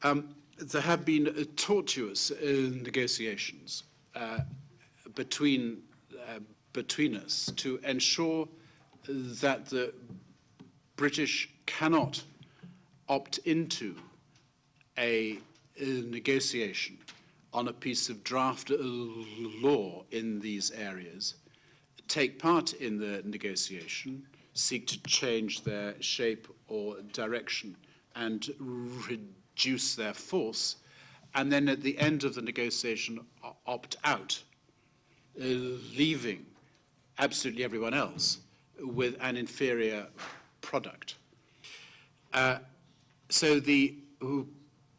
There have been tortuous negotiations between us to ensure that the British cannot opt into a negotiation on a piece of draft law in these areas, take part in the negotiation, seek to change their shape or direction, and reduce their force, and then at the end of the negotiation opt out, leaving absolutely everyone else with an inferior product. So the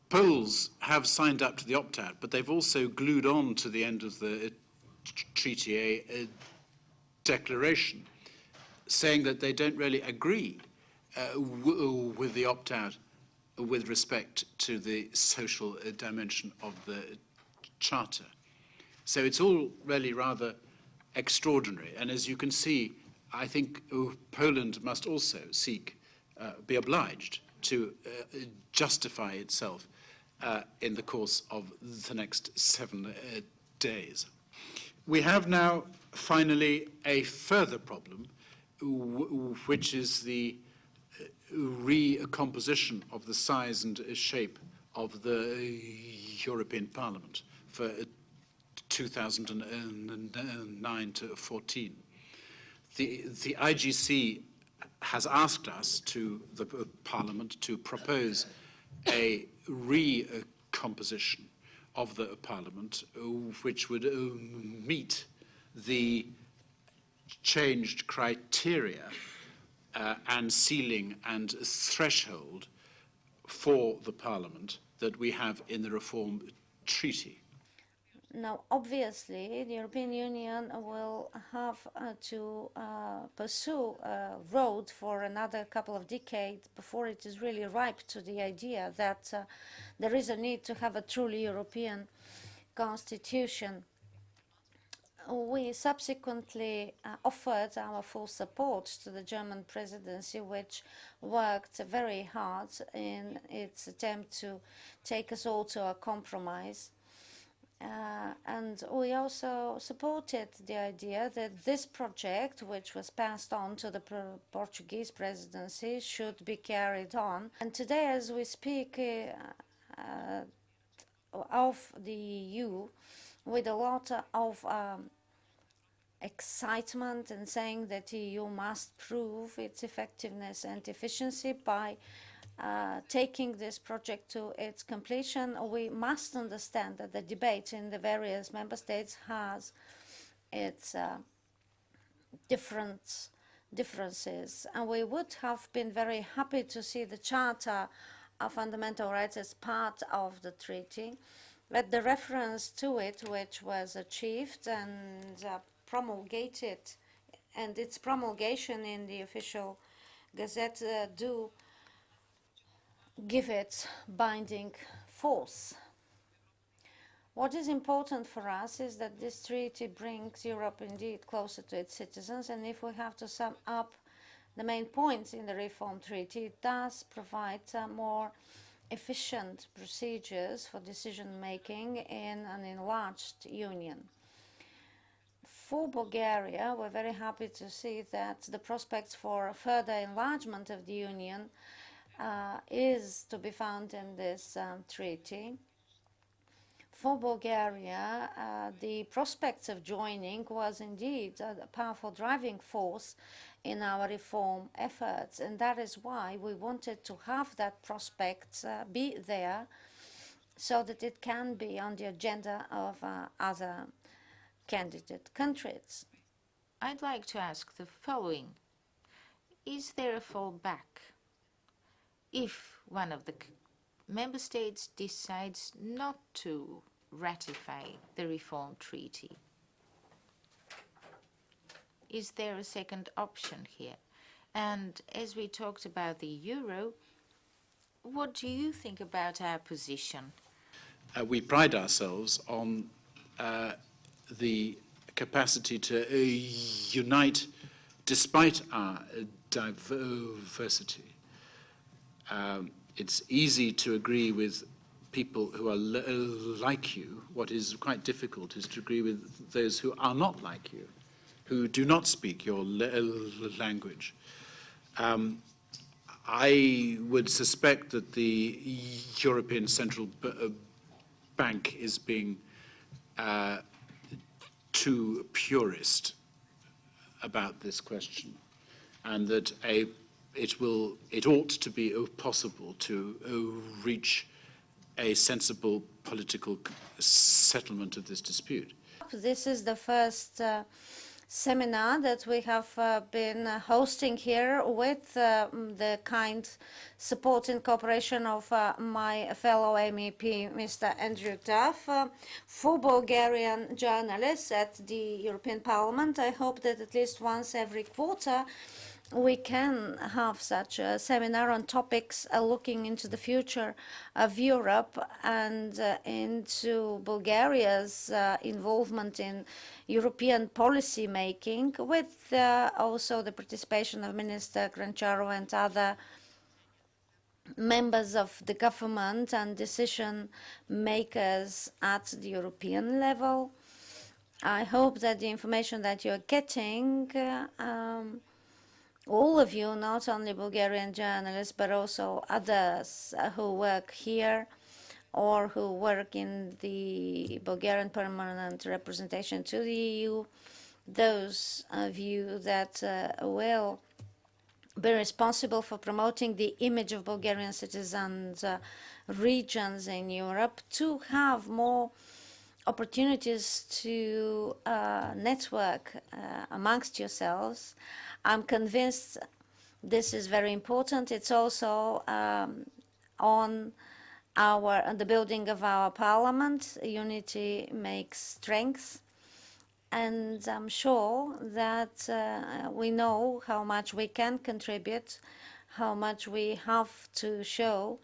Poles have signed up to the opt-out, but they've also glued on to the end of the treaty a declaration saying that they don't really agree with the opt-out with respect to the social dimension of the Charter. So it's all really rather extraordinary. And as you can see, I think Poland must also be obliged to justify itself in the course of the next 7 days. We have now, finally, a further problem, which is the recomposition of the size and shape of the European Parliament for 2009 to 14. The IGC has asked us, to the Parliament, to propose a recomposition of the Parliament which would meet the changed criteria and ceiling and threshold for the Parliament that we have in the Reform Treaty. Now, obviously, the European Union will have to pursue a road for another couple of decades before it is really ripe to the idea that there is a need to have a truly European constitution. We subsequently offered our full support to the German presidency, which worked very hard in its attempt to take us all to a compromise. And we also supported the idea that this project, which was passed on to the Portuguese presidency, should be carried on. And today, as we speak of the EU, with a lot of excitement and saying that the EU must prove its effectiveness and efficiency by taking this project to its completion, we must understand that the debate in the various member states has its differences. And we would have been very happy to see the Charter of Fundamental Rights as part of the treaty, but the reference to it, which was achieved and promulgated, and its promulgation in the official Gazette do give it binding force. What is important for us is that this treaty brings Europe indeed closer to its citizens, and if we have to sum up the main points in the Reform Treaty, it does provide more efficient procedures for decision-making in an enlarged union. For Bulgaria, we're very happy to see that the prospects for further enlargement of the union is to be found in this treaty. For Bulgaria, the prospects of joining was indeed a powerful driving force in our reform efforts, and that is why we wanted to have that prospect be there so that it can be on the agenda of other candidate countries. I'd like to ask the following. Is there a fallback if one of the member states decides not to ratify the Reform Treaty? Is there a second option here? And as we talked about the euro, what do you think about our position? We pride ourselves on the capacity to unite despite our diversity. It's easy to agree with people who are like you. What is quite difficult is to agree with those who are not like you, who do not speak your language. I would suspect that the European Central Bank is being too purist about this question, and that it ought to be possible to reach a sensible political settlement of this dispute. This is the first seminar that we have been hosting here with the kind support and cooperation of my fellow MEP, Mr. Andrew Duff, for Bulgarian journalists at the European Parliament. I hope that at least once every quarter we can have such a seminar on topics looking into the future of Europe and into Bulgaria's involvement in European policy making, with also the participation of Minister Grancharo and other members of the government and decision makers at the European level. I hope that the information that you're getting, all of you, not only Bulgarian journalists, but also others who work here or who work in the Bulgarian permanent representation to the EU, those of you that will be responsible for promoting the image of Bulgarian citizens, regions in Europe, to have more opportunities to network amongst yourselves. I'm convinced this is very important. It's also on the building of our parliament. Unity makes strength. And I'm sure that we know how much we can contribute, how much we have to show.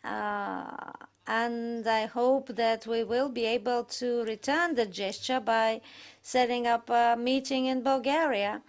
And I hope that we will be able to return the gesture by setting up a meeting in Bulgaria.